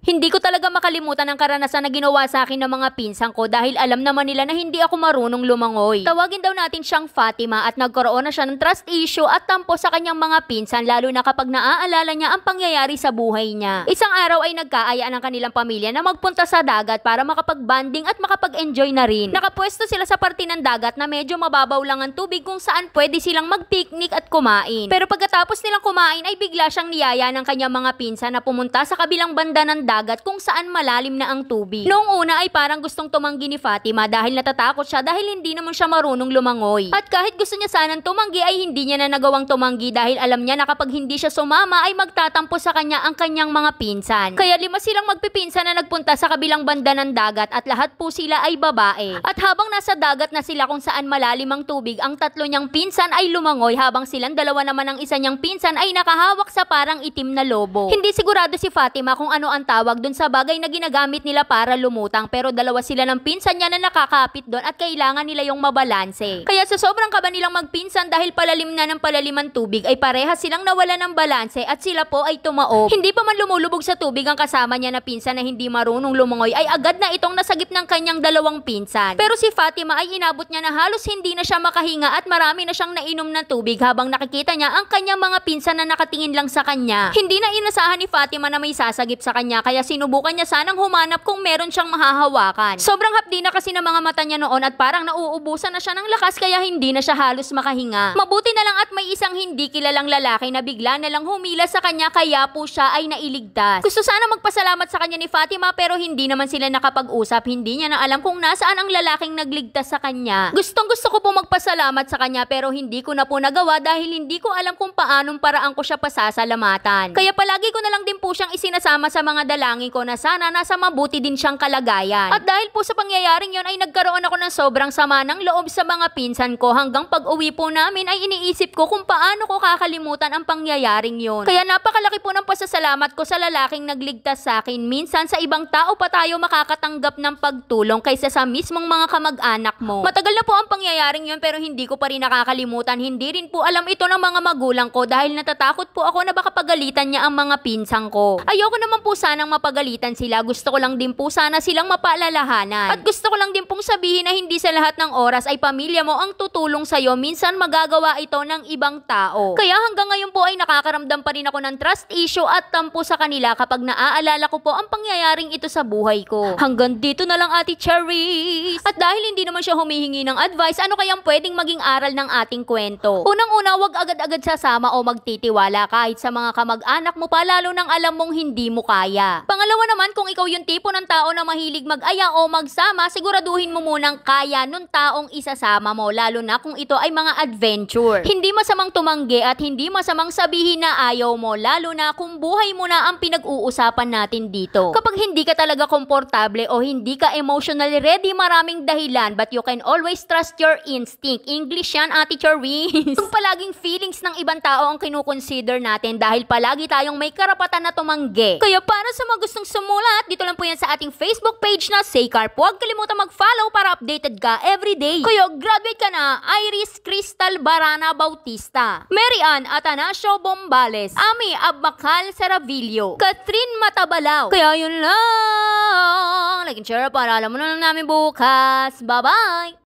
Hindi ko talaga makalimutan ang karanasan na ginawa sa akin ng mga pinsan ko dahil alam naman nila na hindi ako marunong lumangoy. Tawagin daw natin siyang Fatima at nagkaroon na siya ng trust issue at tampo sa kanyang mga pinsan lalo na kapag naaalala niya ang pangyayari sa buhay niya. Isang araw ay nagkaayaan ang kanilang pamilya na magpunta sa dagat para makapag-banding at makapag-enjoy na rin. Nakapwesto sila sa parte ng dagat na medyo mababaw lang ang tubig kung saan pwede silang mag-picnic at kumain. Pero pagkatapos nilang kumain ay bigla siyang niyaya ng kanyang mga pinsan na pumunta sa kabilang banda ng dagat kung saan malalim na ang tubig. Noong una ay parang gustong tumanggi ni Fatima dahil natatakot siya dahil hindi naman siya marunong lumangoy. At kahit gusto niya sanang tumanggi ay hindi niya na nagawang tumanggi dahil alam niya na kapag hindi siya sumama ay magtatampo sa kanya ang kanyang mga pinsan. Kaya 5 silang magpipinsan na nagpunta sa kabilang banda ng dagat at lahat po sila ay babae. At habang nasa dagat na sila kung saan malalim ang tubig, ang 3 niyang pinsan ay lumangoy habang silang 2 naman ang isa niyang pinsan ay nakahawak sa parang itim na lobo. Hindi sigurado si Fatima kung ano ang tawag dun sa bagay na ginagamit nila para lumutang pero 2 sila ng pinsan niya na nakakapit doon at kailangan nila yung mabalanse. Kaya sa sobrang kaba nilang magpinsan dahil palalim na ng palalim ang tubig ay parehas silang nawala ng balanse at sila po ay tumaob. Hindi pa man lumulubog sa tubig ang kasama niya na pinsan na hindi marunong lumangoy ay agad na itong nasagip ng kanyang 2 pinsan. Pero si Fatima ay inabot niya na halos hindi na siya makahinga at marami na siyang nainom ng tubig habang nakikita niya ang kanyang mga pinsan na nakatingin lang sa kanya. Hindi na inasahan ni Fatima na may sasagip sa kanya kaya sinubukan niya sanang humanap kung meron siyang mahahawakan. Sobrang hapdi na kasi ng mga mata niya noon at parang nauubusan na siya ng lakas kaya hindi na siya halos makahinga. Mabuti na lang at may isang hindi kilalang lalaki na bigla na lang humila sa kanya kaya po siya ay nailigtas. Gusto sana magpasalamat sa kanya ni Fatima pero hindi naman sila nakapag-usap. Hindi niya na alam kung nasaan ang lalaking nagligtas sa kanya. Gustong gusto ko po magpasalamat sa kanya pero hindi ko na po nagawa dahil hindi ko alam kung paanong paraan ko siya pasasalamatan. Kaya palagi ko na lang din po siyang isinasama sa mga dalangin ko na sana nasa mabuti din siyang kalagayan. At dahil po sa pangyayaring yon ay nagkaroon ako ng sobrang sama ng loob sa mga pinsan ko hanggang pag-uwi po namin ay iniisip ko kung paano ko kakalimutan ang pangyayaring yon. Kaya napakalaki po ng pasasalamat ko sa lalaking nagligtas sa akin. Minsan sa ibang tao pa tayo makakatanggap ng pagtulong kaysa sa mismong mga kamag-anak mo. Matagal na po ang pangyayaring yon pero hindi ko pa rin nakakalimutan. Hindi rin po alam ito ng mga magulang ko dahil natatakot po ako na baka pagalitan niya ang mga pinsan ko. Ayoko naman po sanang mapagalitan sila. Gusto ko lang din po sana silang mapaalalahanan. At gusto ko lang din pong sabihin na hindi sa lahat ng oras ay pamilya mo ang tutulong sa'yo. Minsan magagawa ito ng ibang tao. Kaya hanggang ngayon po ay nakakaramdam pa rin ako ng trust issue at tampo sa kanila kapag naaalala ko po ang pangyayaring ito sa buhay ko. Hanggang dito na lang, Ate Charis. At dahil hindi naman siya humihingi ng advice, ano kayang pwedeng maging aral ng ating kwento? Unang-una, wag agad-agad sasama o magtitiwala kahit sa mga kamag-anak mo pa lalo nang alam mong hindi mo kaya. Pangalawa naman, kung ikaw yung tipo ng tao na mahilig mag-aya o magsama, siguraduhin mo munang kaya nung taong isasama mo lalo na kung ito ay mga adventure. Hindi masamang tumanggi at hindi masamang sabihin na ayaw mo lalo na kung buhay mo na ang pinag-uusapan natin dito. Kapag hindi ka talaga komportable o hindi ka emotionally ready, maraming dahilan but you can always trust your instinct. English yan, Ate Charis. Kung palaging feelings ng ibang tao ang kinukonsider natin dahil palagi tayong may karapatan na tumanggi. Kaya para sa mga gustong sumulat, dito lang po yan sa ating Facebook page na Saycarp. Huwag kalimutan mag-follow para updated ka everyday. Kaya graduate ka na, Iris Crystal Barana Bautista, Mary Ann Atanasio Bombales, Ami Abmakal Seravillo, Catherine Matabalaw. Kaya yun lang. Like and share para alam mo na lang namin bukas. Bye-bye!